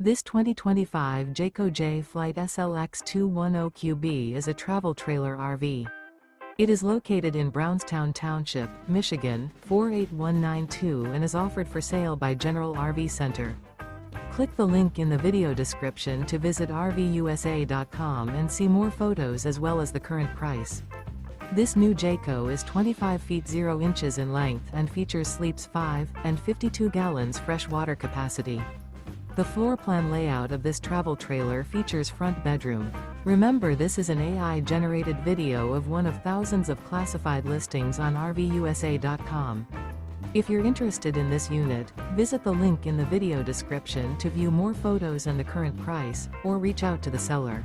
This 2025 Jayco Jay Flight SLX 210QB is a travel trailer RV. It is located in Brownstown Township, Michigan, 48192 and is offered for sale by General RV Center. Click the link in the video description to visit RVUSA.com and see more photos as well as the current price. This new Jayco is 25 feet 0 inches in length and features sleeps 5 and 52 gallons fresh water capacity. The floor plan layout of this travel trailer features front bedroom. Remember, this is an AI-generated video of one of thousands of classified listings on RVUSA.com. If you're interested in this unit, visit the link in the video description to view more photos and the current price, or reach out to the seller.